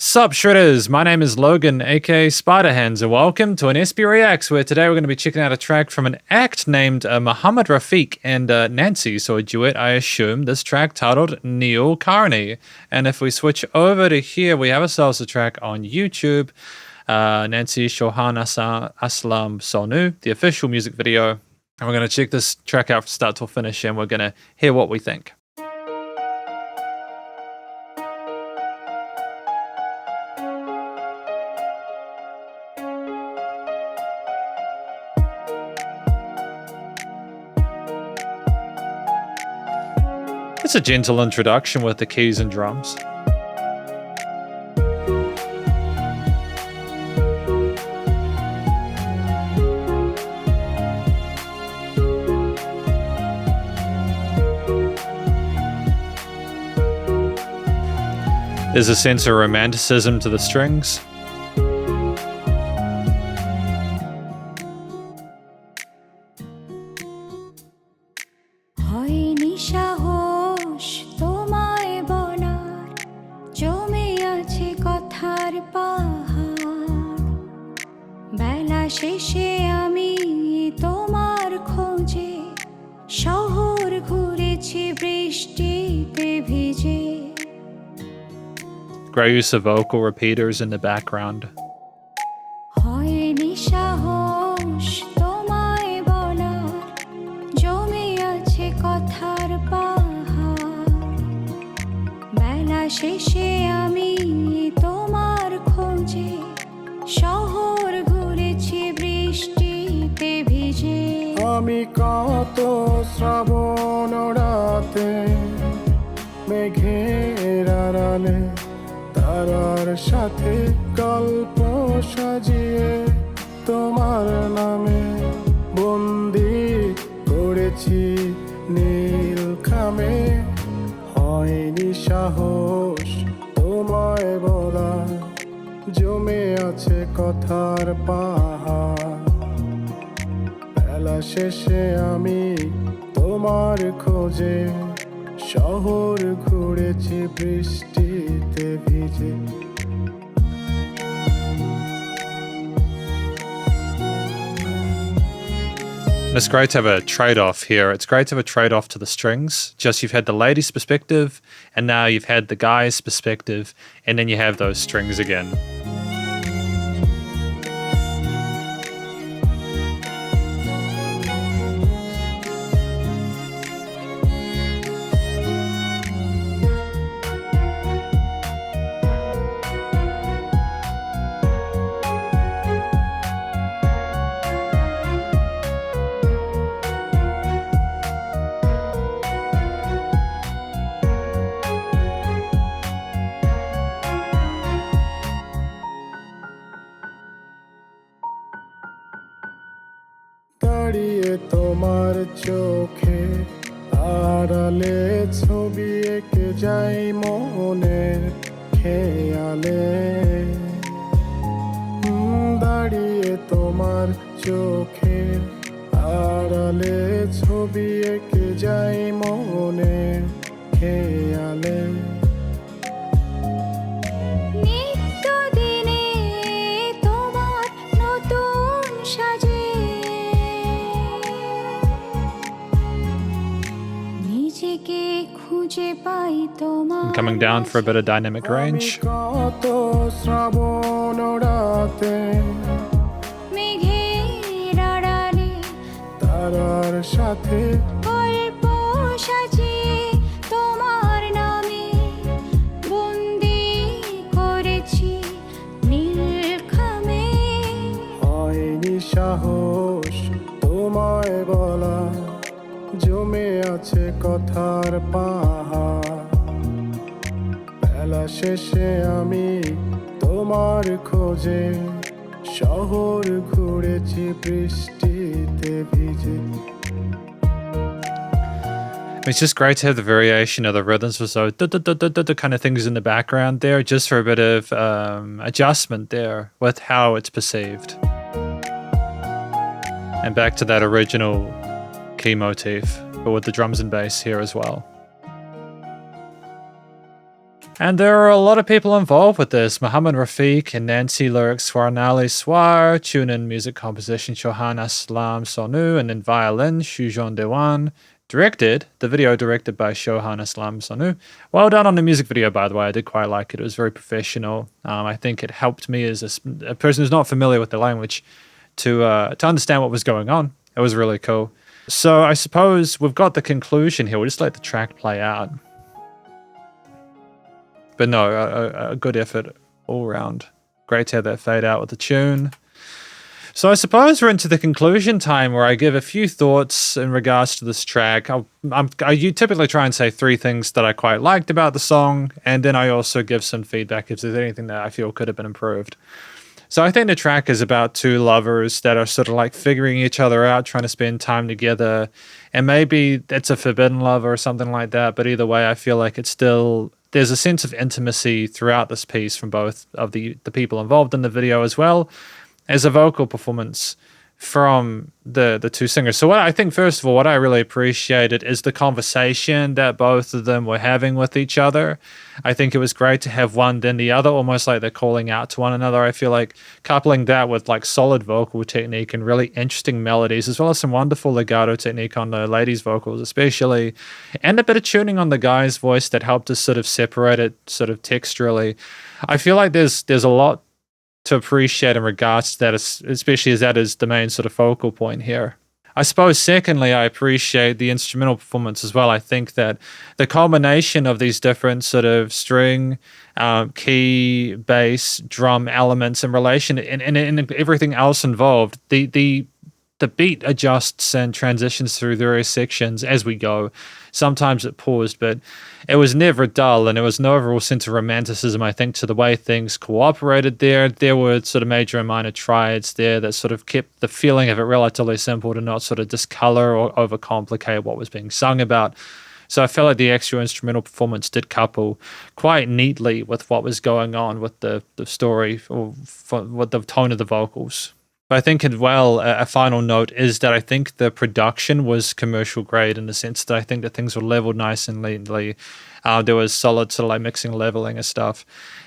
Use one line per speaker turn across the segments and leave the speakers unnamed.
Sup Shredders, my name is Logan, aka Spiderhands, and welcome to an SB Reacts, where today we're going to be checking out a track from an act named Mohammad Rafique and Nancy, so a duet, I assume, this track titled Neel Khamey. And if we switch over to here, we have ourselves a track on YouTube, Nancy Shohan Aslam Sonu, the official music video, and we're going to check this track out from start till finish, and we're going to hear what we think. It's a gentle introduction with the keys and drums. There's a sense of romanticism to the strings. Great use of vocal repeaters in the background.
আমি কত শ্রাবণ রাতে মেঘের আড়ালে তারার সাথে গল্প সাজিয়ে তোমার নামে বন্দি করেছি নীল খামে হয়নি সাহস তোমায় বলা জমে আছে কথার পাহাড় বেলা শেষে আমি তোমার খোঁজে শহর ঘুরেছি বৃষ্টিতে ভিজে
It's great to have a trade-off here. It's great to have a trade-off to the strings. Just you've had the lady's perspective, and now you've had the guy's perspective, and then you have those strings again.
দাঁড়িয়ে তোমার চোখে আড়ালে ছবি এঁকে যাই মনের খেয়ালে দাঁড়িয়ে তোমার চোখে আড়ালে ছবি এঁকে যাই মনের খেয়ালে
Coming down for a bit of dynamic range.
সাহস তোমায় বলা জমে আছে কথার পাহাড় বেলা শেষে আমি তোমার খোঁজে শহর ঘুরেছি বৃষ্টিতে ভিজে
It's just great to have the variation of the rhythms for so kind of things in the background there, just for a bit of adjustment there with how it's perceived. And back to that original key motif, but with the drums and bass here as well. And there are a lot of people involved with this. Mohammad Rafique and Nancy lyrics Swarnali Swar, tune in music composition Shohan Aslam Sonu, and then violin Shujon Dewan. The video directed by Shohan Aslam Sonu. Well done on the music video, by the way. I did quite like it. It was very professional. I think it helped me as a person who's not familiar with the language to understand what was going on. It was really cool. So I suppose we've got the conclusion here. We'll just let the track play out. But no, a good effort all around. Great to have that fade out with the tune. So I suppose we're into the conclusion time where I give a few thoughts in regards to this track. You typically try and say 3 things that I quite liked about the song, and then I also give some feedback if there's anything that I feel could have been improved. So I think the track is about 2 lovers that are sort of like figuring each other out, trying to spend time together, and maybe it's a forbidden love or something like that, but either way, I feel like it's still... There's a sense of intimacy throughout this piece from both of the people involved in the video, as well as a vocal performance from the 2 singers. So what I think, first of all, what I really appreciated is the conversation that both of them were having with each other. I think it was great to have one then the other, almost like they're calling out to one another. I feel like coupling that with like solid vocal technique and really interesting melodies, as well as some wonderful legato technique on the ladies' vocals especially, and a bit of tuning on the guy's voice that helped us sort of separate it sort of texturally. I feel like there's a lot to appreciate in regards to that, especially as that is the main sort of focal point here. I suppose, secondly, I appreciate the instrumental performance as well. I think that the combination of these different sort of string, key, bass, drum elements in relation and everything else involved, the beat adjusts and transitions through various sections as we go. Sometimes it paused, but it was never dull, and there was no overall sense of romanticism, I think, to the way things cooperated there. There were sort of major and minor triads there that sort of kept the feeling of it relatively simple to not sort of discolor or overcomplicate what was being sung about. So I felt like the actual instrumental performance did couple quite neatly with what was going on with the story or with the tone of the vocals. But I think as well, a final note is that I think the production was commercial grade in the sense that I think that things were leveled nice and neatly. There was solid sort of like mixing, leveling and stuff.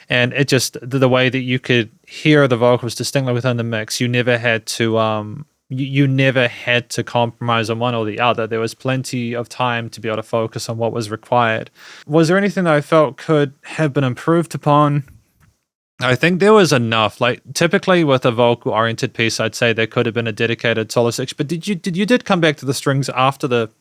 And it just, the way that you could hear the vocals distinctly within the mix, you never had to, you never had to compromise on one or the other. There was plenty of time to be able to focus on what was required. Was there anything that I felt could have been improved upon? I think there was enough. Like typically with a vocal oriented piece, I'd say there could have been a dedicated solo section. But you did come back to the strings after the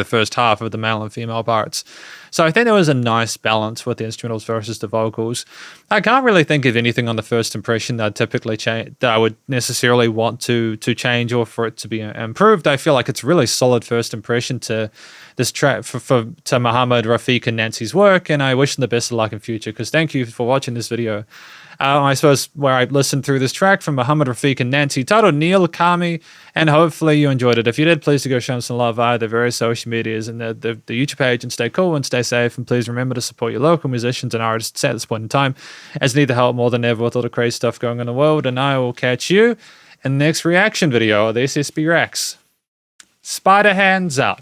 first half of the male and female parts. So I think there was a nice balance with the instrumentals versus the vocals. I can't really think of anything on the first impression that I'd typically change, that I would necessarily want to change or for it to be improved. I feel like it's a really solid first impression to this track to Mohammad Rafique and Nancy's work, and I wish them the best of luck in future, because thank you for watching this video. I suppose where I listened through this track from Mohammad Rafique and Nancy, titled Neel Khamey, and hopefully you enjoyed it. If you did, please do go show them some love via the various social medias and the YouTube page, and stay cool and stay safe, and please remember to support your local musicians and artists at this point in time, as need the help more than ever with all the crazy stuff going on in the world. And I will catch you in the next reaction video of the SSB Reacts. Spiderhands out.